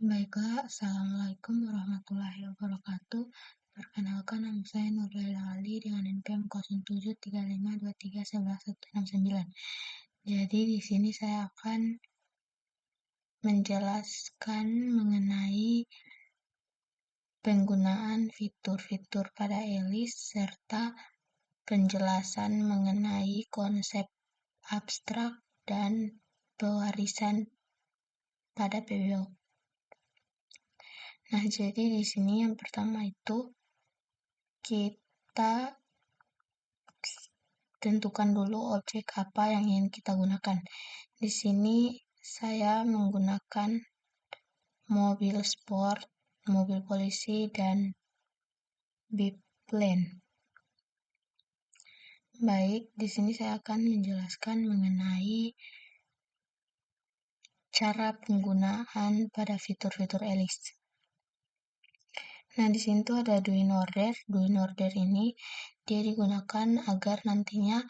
Baiklah, Assalamualaikum warahmatullahi wabarakatuh. Perkenalkan, nama saya Nurlaila Ali dengan NPM 073523111169. Jadi di sini saya akan menjelaskan mengenai penggunaan fitur-fitur pada ELIS serta penjelasan mengenai konsep abstrak dan pewarisan pada PBO. Nah, jadi di sini yang pertama itu kita tentukan dulu objek apa yang ingin kita gunakan. Di sini saya menggunakan mobil sport, mobil polisi, dan biplane. Baik, di sini saya akan menjelaskan mengenai cara penggunaan pada fitur-fitur ELIS. Nah, di sini tuh ada do in order. Do in order ini dia digunakan agar nantinya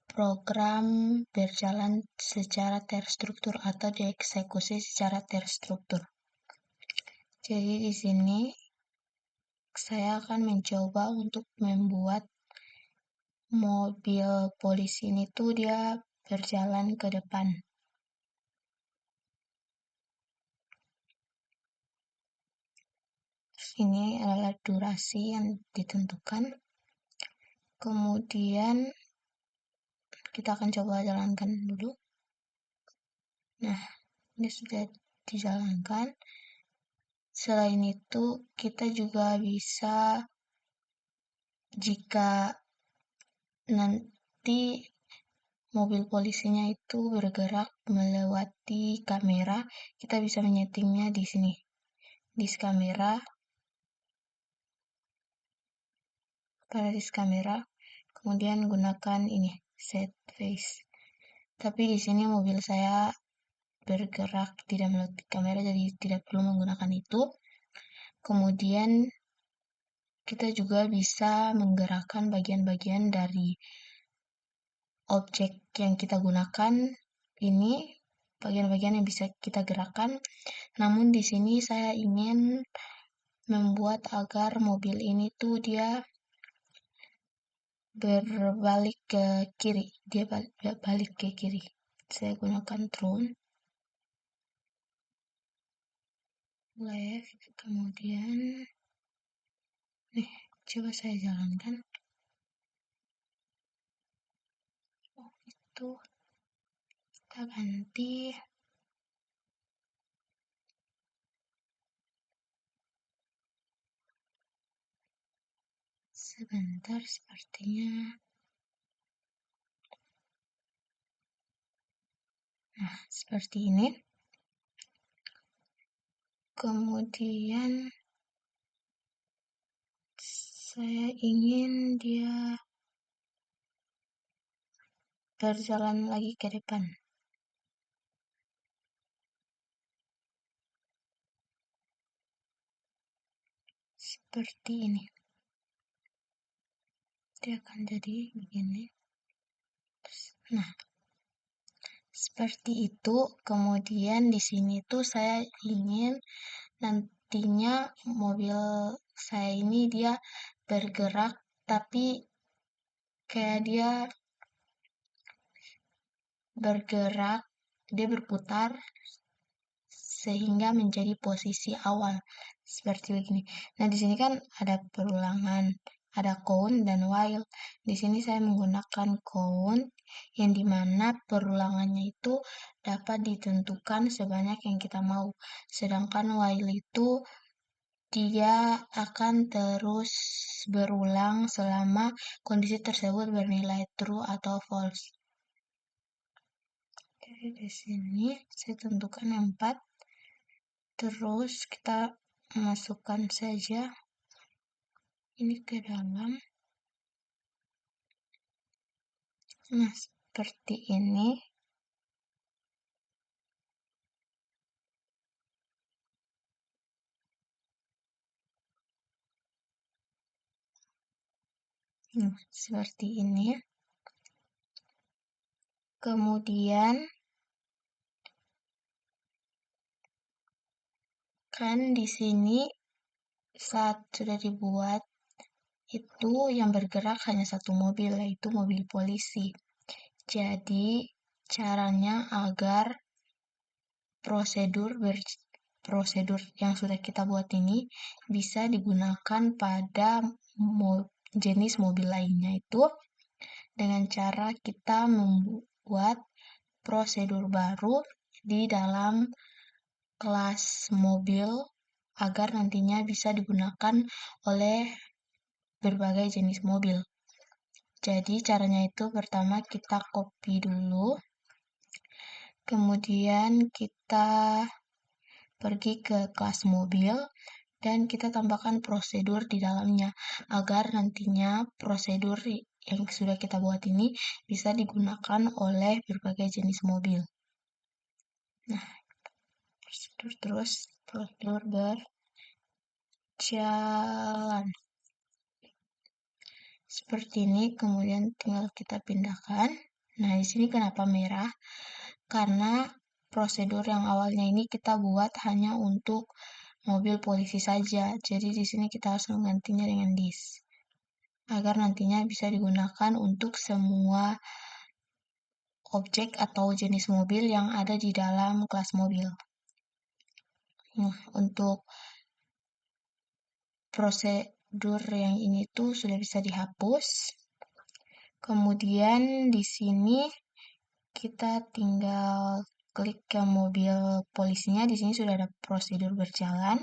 program berjalan secara terstruktur atau dieksekusi secara terstruktur. Jadi di sini saya akan mencoba untuk membuat mobil polisi ini tuh dia berjalan ke depan. Ini adalah durasi yang ditentukan. Kemudian kita akan coba jalankan dulu. Nah, ini sudah dijalankan. Selain itu, kita juga bisa, jika nanti mobil polisinya itu bergerak melewati kamera, kita bisa menyetingnya di sini. Disk kamera, pada disk kamera, kemudian gunakan ini, set face. Tapi di sini mobil saya bergerak tidak melewati kamera, jadi tidak perlu menggunakan itu. Kemudian kita juga bisa menggerakkan bagian-bagian dari objek yang kita gunakan. Ini bagian-bagian yang bisa kita gerakkan. Namun di sini saya ingin membuat agar mobil ini tuh dia berbalik ke kiri. Dia balik ke kiri. Saya gunakan turn, left, kemudian coba saya jalankan. Oh, itu kita ganti sebentar, sepertinya. Nah, seperti ini. Kemudian saya ingin dia berjalan lagi ke depan. Seperti ini. Dia akan jadi begini. Nah, seperti itu. Kemudian di sini tuh saya ingin nantinya mobil saya ini dia bergerak, tapi kayak dia bergerak, dia berputar sehingga menjadi posisi awal seperti begini. Nah, di sini kan ada perulangan, ada count dan while. Di sini saya menggunakan count yang dimana perulangannya itu dapat ditentukan sebanyak yang kita mau. Sedangkan while itu dia akan terus berulang selama kondisi tersebut bernilai true atau false. Jadi di sini saya tentukan 4. Terus kita masukkan saja ini ke dalam. Nah, seperti ini. Nah, seperti ini. Kemudian Kan di sini saat sudah dibuat itu yang bergerak hanya satu mobil, yaitu mobil polisi. Jadi caranya agar prosedur yang sudah kita buat ini bisa digunakan pada jenis mobil lainnya itu dengan cara kita membuat prosedur baru di dalam kelas mobil agar nantinya bisa digunakan oleh berbagai jenis mobil. Jadi caranya itu pertama kita copy dulu, kemudian kita pergi ke kelas mobil, dan kita tambahkan prosedur di dalamnya agar nantinya prosedur yang sudah kita buat ini bisa digunakan oleh berbagai jenis mobil. Nah, prosedur berjalan. Seperti ini, kemudian tinggal kita pindahkan. Nah, di sini kenapa merah? Karena prosedur yang awalnya ini kita buat hanya untuk mobil polisi saja. Jadi di sini kita harus menggantinya dengan this agar nantinya bisa digunakan untuk semua objek atau jenis mobil yang ada di dalam kelas mobil. Nah, untuk prosedur yang ini tuh sudah bisa dihapus. Kemudian di sini kita tinggal klik ke mobil polisinya. Di sini sudah ada prosedur berjalan.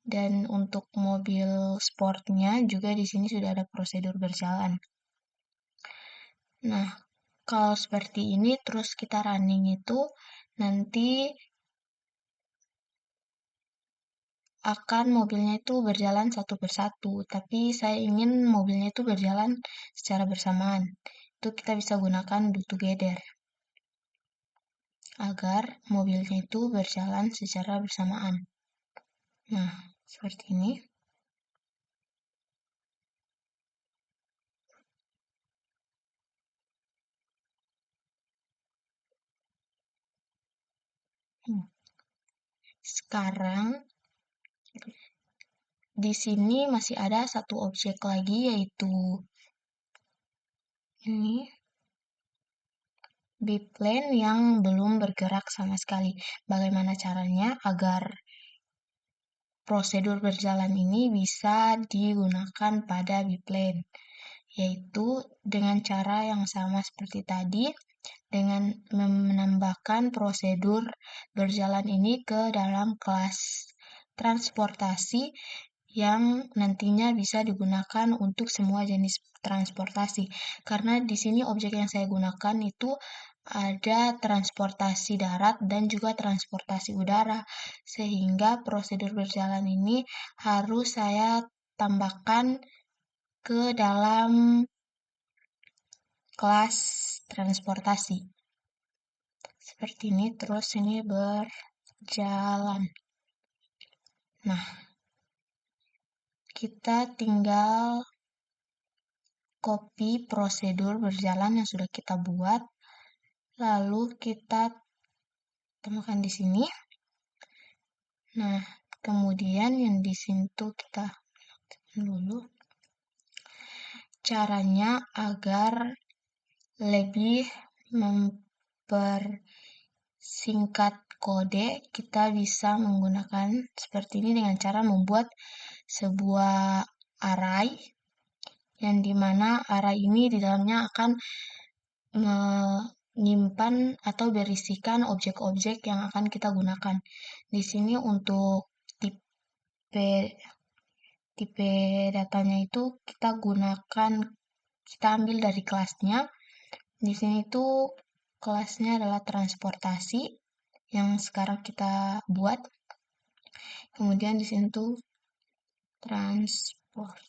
Dan untuk mobil sportnya juga di sini sudah ada prosedur berjalan. Nah, kalau seperti ini terus kita running itu nanti akan mobilnya itu berjalan satu persatu, tapi saya ingin mobilnya itu berjalan secara bersamaan. Itu kita bisa gunakan do together agar mobilnya itu berjalan secara bersamaan. Nah, seperti ini. Sekarang di sini masih ada satu objek lagi, yaitu ini biplane yang belum bergerak sama sekali. Bagaimana caranya agar prosedur berjalan ini bisa digunakan pada biplane? Yaitu dengan cara yang sama seperti tadi, dengan menambahkan prosedur berjalan ini ke dalam kelas transportasi yang nantinya bisa digunakan untuk semua jenis transportasi. Karena di sini objek yang saya gunakan itu ada transportasi darat dan juga transportasi udara. Sehingga prosedur berjalan ini harus saya tambahkan ke dalam kelas transportasi. Seperti ini, terus ini berjalan. Nah, kita tinggal copy prosedur berjalan yang sudah kita buat, lalu kita temukan di sini. Nah, kemudian yang di sini tuh kita dulu caranya agar lebih mempersingkat kode, kita bisa menggunakan seperti ini dengan cara membuat sebuah array yang dimana array ini di dalamnya akan menyimpan atau berisikan objek-objek yang akan kita gunakan. Di sini untuk tipe datanya itu kita ambil dari kelasnya. Di sini tuh kelasnya adalah transportasi yang sekarang kita buat. Kemudian di sini tuh transport.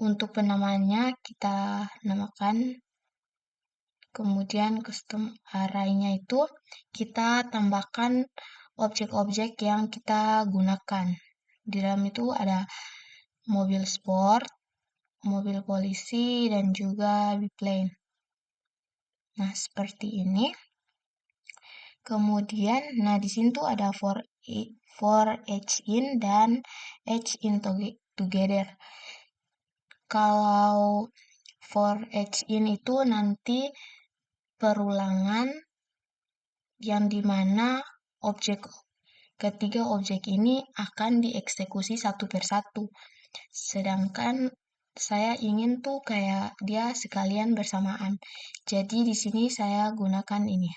Untuk penamaannya kita namakan, kemudian custom array-nya itu kita tambahkan objek-objek yang kita gunakan. Di dalam itu ada mobil sport, mobil polisi, dan juga biplane. Nah, seperti ini. Kemudian, nah di sini tuh ada for each in dan each in together. Kalau for each in itu nanti perulangan yang dimana ketiga objek ini akan dieksekusi satu persatu. Sedangkan saya ingin tuh kayak dia sekalian bersamaan. Jadi di sini saya gunakan ini.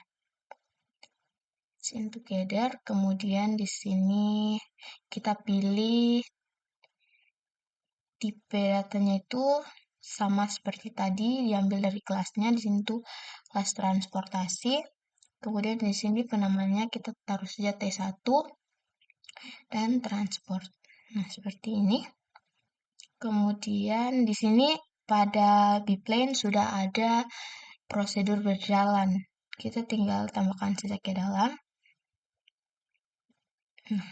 Syn together, kemudian di sini kita pilih tipe datanya itu sama seperti tadi, diambil dari kelasnya. Di sini tuh kelas transportasi. Kemudian di sini penamanya kita taruh saja T1 dan transport. Nah, seperti ini. Kemudian di sini pada biplane sudah ada prosedur berjalan. Kita tinggal tambahkan saja ke dalam. Nah,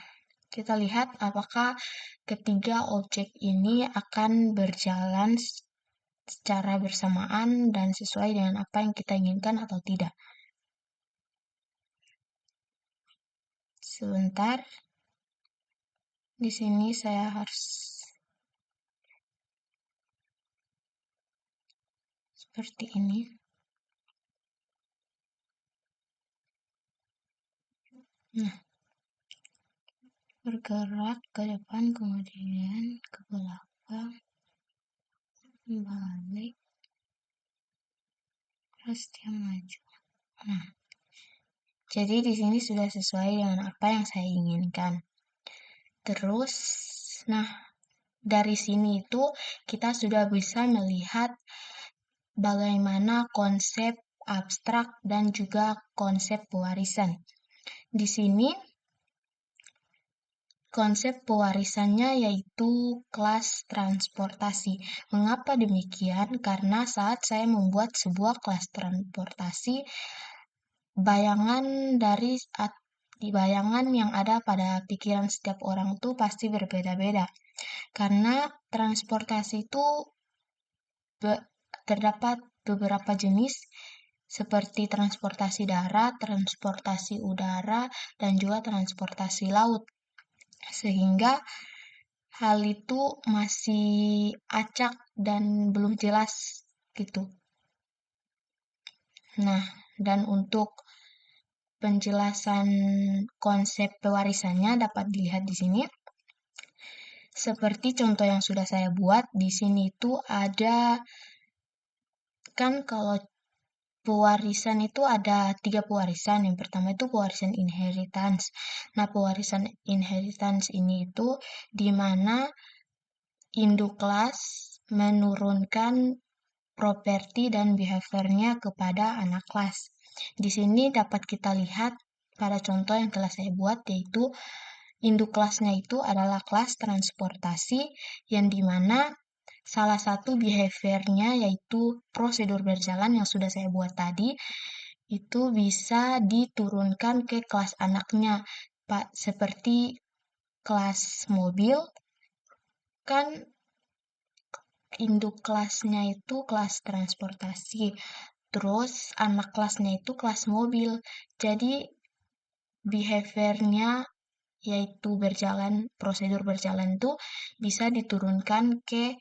kita lihat apakah ketiga objek ini akan berjalan secara bersamaan dan sesuai dengan apa yang kita inginkan atau tidak. Sebentar. Di sini saya harus seperti ini. Nah, bergerak ke depan, kemudian ke belakang, balik, terus dia maju. Nah, jadi di sini sudah sesuai dengan apa yang saya inginkan. Terus, nah, dari sini itu kita sudah bisa melihat bagaimana konsep abstrak dan juga konsep pewarisan. Di sini konsep pewarisannya yaitu kelas transportasi. Mengapa demikian? Karena saat saya membuat sebuah kelas transportasi, bayangan yang ada pada pikiran setiap orang itu pasti berbeda-beda. Karena transportasi itu terdapat beberapa jenis seperti transportasi darat, transportasi udara, dan juga transportasi laut. Sehingga hal itu masih acak dan belum jelas gitu. Nah, dan untuk penjelasan konsep pewarisannya dapat dilihat di sini. Seperti contoh yang sudah saya buat, di sini itu ada, kan kalau pewarisan itu ada 3 pewarisan. Yang pertama itu pewarisan inheritance. Nah, pewarisan inheritance ini itu di mana induk kelas menurunkan properti dan behaviornya kepada anak kelas. Di sini dapat kita lihat pada contoh yang telah saya buat, yaitu induk kelasnya itu adalah kelas transportasi yang dimana salah satu behaviornya yaitu prosedur berjalan yang sudah saya buat tadi itu bisa diturunkan ke kelas anaknya, Pak, seperti kelas mobil kan induk kelasnya itu kelas transportasi. Terus anak kelasnya itu kelas mobil. Jadi behaviornya yaitu prosedur berjalan itu bisa diturunkan ke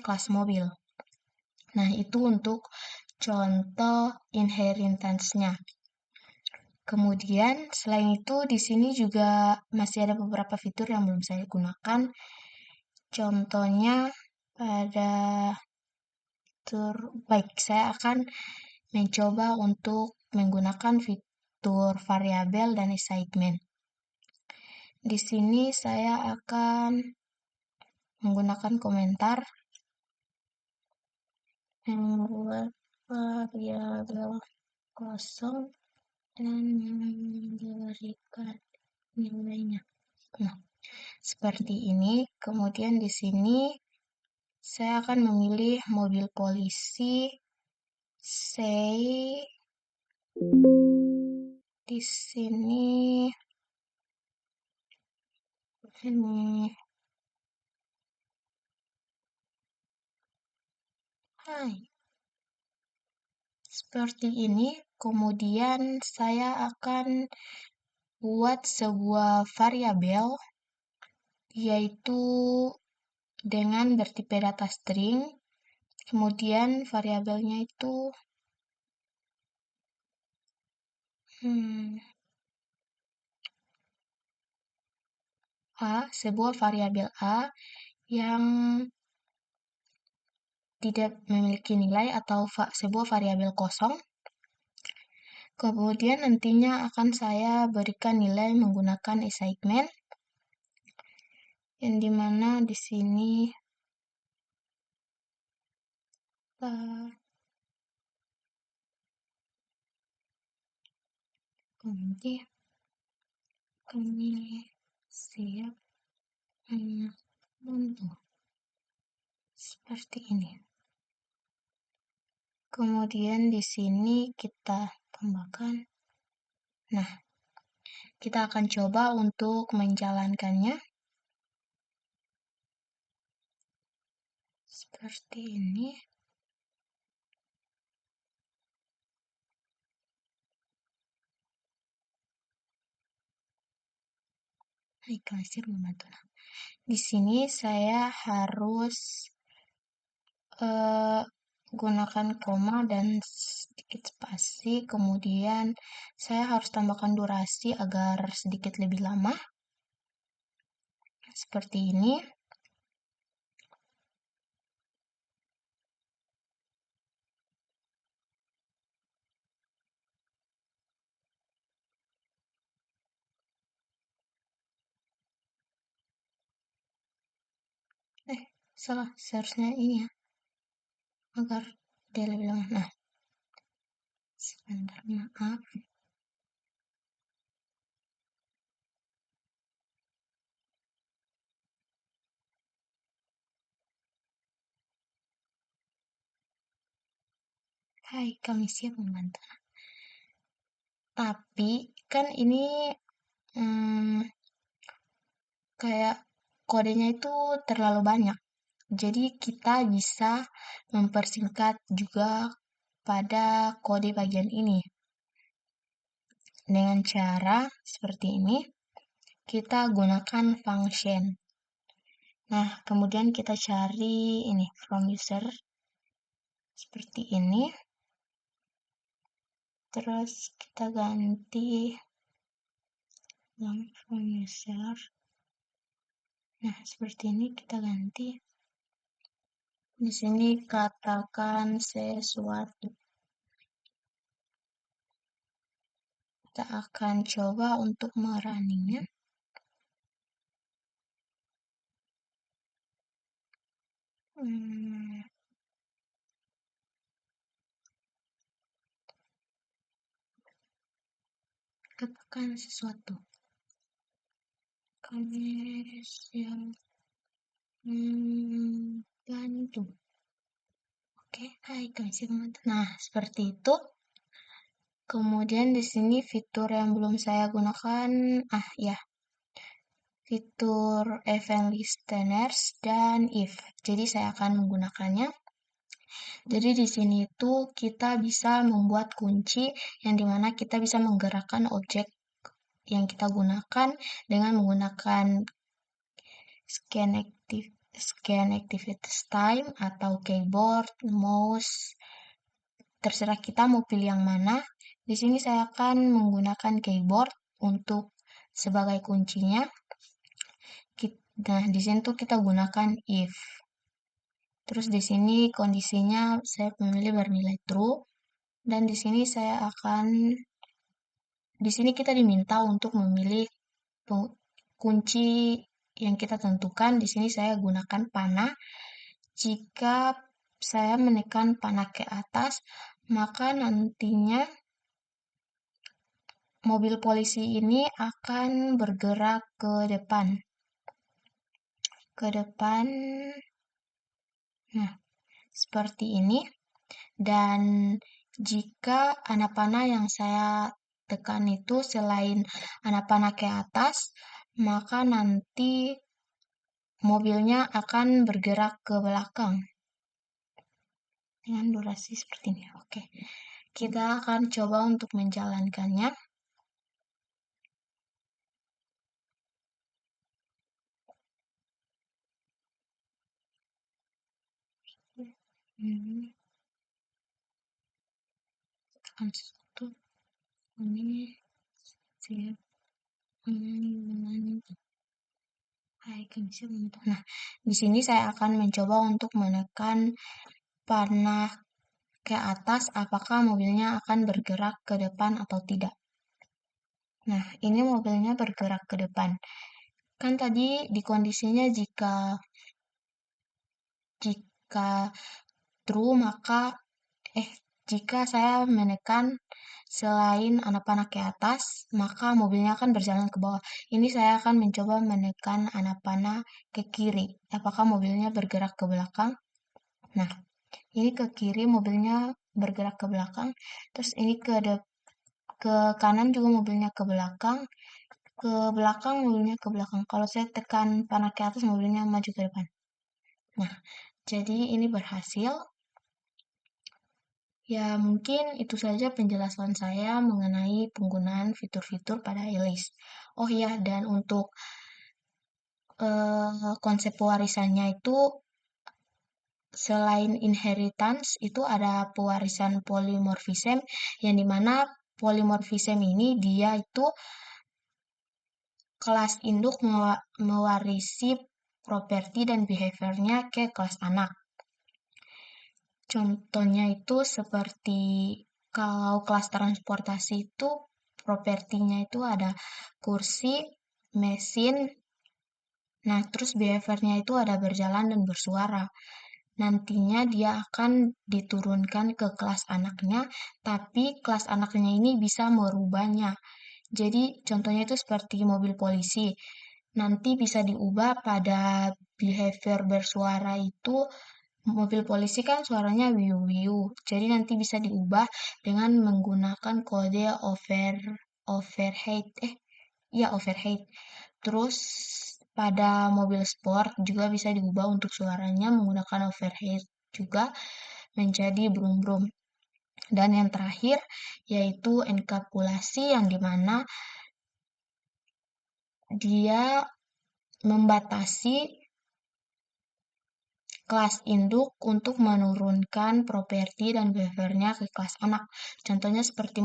kelas mobil. Nah, itu untuk contoh inheritance-nya. Kemudian selain itu di sini juga masih ada beberapa fitur yang belum saya gunakan. Contohnya pada baik, saya akan mencoba untuk menggunakan fitur variabel dan assignment. Di sini saya akan menggunakan komentar membuat variabel kosong dan memberikan nilainya. Nah, seperti ini. Kemudian di sini saya akan memilih mobil polisi. Say di sini ini hai. Seperti ini Kemudian saya akan buat sebuah variabel, yaitu dengan bertipe data string. Kemudian variabelnya itu sebuah variabel A yang tidak memiliki nilai atau sebuah variabel kosong. Kemudian nantinya akan saya berikan nilai menggunakan assignment, yang dimana di sini nanti kami siap untuk seperti ini. Kemudian di sini kita tambahkan. Nah, kita akan coba untuk menjalankannya. Seperti ini. Kasih membantu. Di sini saya harus gunakan koma dan sedikit spasi, kemudian saya harus tambahkan durasi agar sedikit lebih lama. Seperti ini. Salah, seharusnya ini ya, agar dia lebih lama. Nah, sebentar, maaf. Hai, kami siap membantu. Tapi kan ini kayak kodenya itu terlalu banyak. Jadi kita bisa mempersingkat juga pada kode bagian ini. Dengan cara seperti ini, kita gunakan function. Nah, kemudian kita cari ini from user seperti ini. Terus kita ganti from user. Nah, seperti ini kita ganti. Di sini katakan sesuatu. Kita akan coba untuk merunningnya. Katakan sesuatu. Kami siap bantu. Oke, hai, kami siap membantu. Nah, seperti itu. Kemudian di sini fitur yang belum saya gunakan, ya, fitur event listeners dan if. Jadi saya akan menggunakannya. Jadi di sini itu kita bisa membuat kunci yang dimana kita bisa menggerakkan objek yang kita gunakan dengan menggunakan scan activities time atau keyboard, mouse, terserah kita mau pilih yang mana. Di sini saya akan menggunakan keyboard untuk sebagai kuncinya. Nah, di sini tuh kita gunakan if. Terus di sini kondisinya saya memilih bernilai true, dan di sini di sini kita diminta untuk memilih kunci yang kita tentukan. Di sini saya gunakan panah. Jika saya menekan panah ke atas, maka nantinya mobil polisi ini akan bergerak ke depan. Nah, seperti ini. Dan jika anak panah yang saya tekan itu selain anak panah ke atas, maka nanti mobilnya akan bergerak ke belakang dengan durasi seperti ini. Oke. kita akan coba untuk menjalankannya. Hmm, tekan satu, ini siap. Nah, di sini saya akan mencoba untuk menekan panah ke atas apakah mobilnya akan bergerak ke depan atau tidak. Nah, ini mobilnya bergerak ke depan. Kan tadi di kondisinya jika true maka jika saya menekan selain anak panah ke atas, maka mobilnya akan berjalan ke bawah. Ini saya akan mencoba menekan anak panah ke kiri. Apakah mobilnya bergerak ke belakang? Nah, ini ke kiri mobilnya bergerak ke belakang, terus ini ke kanan juga mobilnya ke belakang mobilnya ke belakang. Kalau saya tekan panah ke atas mobilnya maju ke depan. Nah, jadi ini berhasil. Ya, mungkin itu saja penjelasan saya mengenai penggunaan fitur-fitur pada Elis. Oh ya, dan untuk konsep pewarisannya itu selain inheritance itu ada pewarisan polymorphism yang dimana polymorphism ini dia itu kelas induk mewarisi properti dan behaviornya ke kelas anak. Contohnya itu seperti kalau kelas transportasi itu propertinya itu ada kursi, mesin, nah terus behaviornya itu ada berjalan dan bersuara. Nantinya dia akan diturunkan ke kelas anaknya, tapi kelas anaknya ini bisa merubahnya. Jadi contohnya itu seperti mobil polisi. Nanti bisa diubah pada behavior bersuara itu mobil polisi kan suaranya wiu wiu. Jadi nanti bisa diubah dengan menggunakan kode overhead. Ya overhead. Terus pada mobil sport juga bisa diubah untuk suaranya menggunakan overhead juga menjadi brum brum. Dan yang terakhir yaitu enkapsulasi yang dimana dia membatasi kelas induk untuk menurunkan properti dan behaviornya ke kelas anak. Contohnya seperti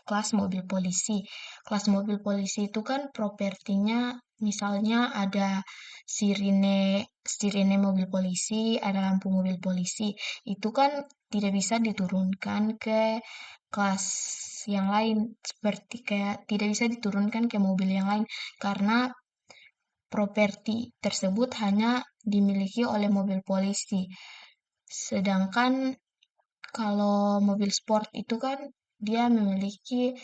kelas mobil polisi. Kelas mobil polisi itu kan propertinya misalnya ada sirine mobil polisi, ada lampu mobil polisi. Itu kan tidak bisa diturunkan ke kelas yang lain seperti kayak tidak bisa diturunkan ke mobil yang lain karena properti tersebut hanya dimiliki oleh mobil polisi. Sedangkan kalau mobil sport itu kan dia memiliki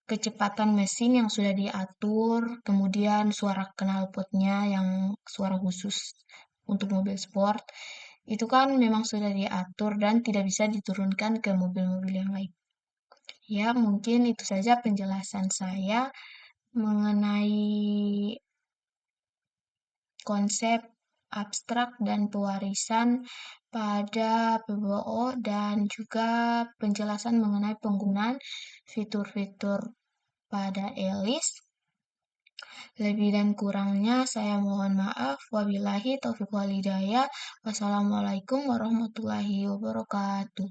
kecepatan mesin yang sudah diatur, kemudian suara knalpotnya yang suara khusus untuk mobil sport, itu kan memang sudah diatur dan tidak bisa diturunkan ke mobil-mobil yang lain. Ya, mungkin itu saja penjelasan saya mengenai konsep abstrak dan pewarisan pada PBO dan juga penjelasan mengenai penggunaan fitur-fitur pada ELIS. Lebih dan kurangnya saya mohon maaf. Wabillahi taufiq walhidayah. Wassalamualaikum warahmatullahi wabarakatuh.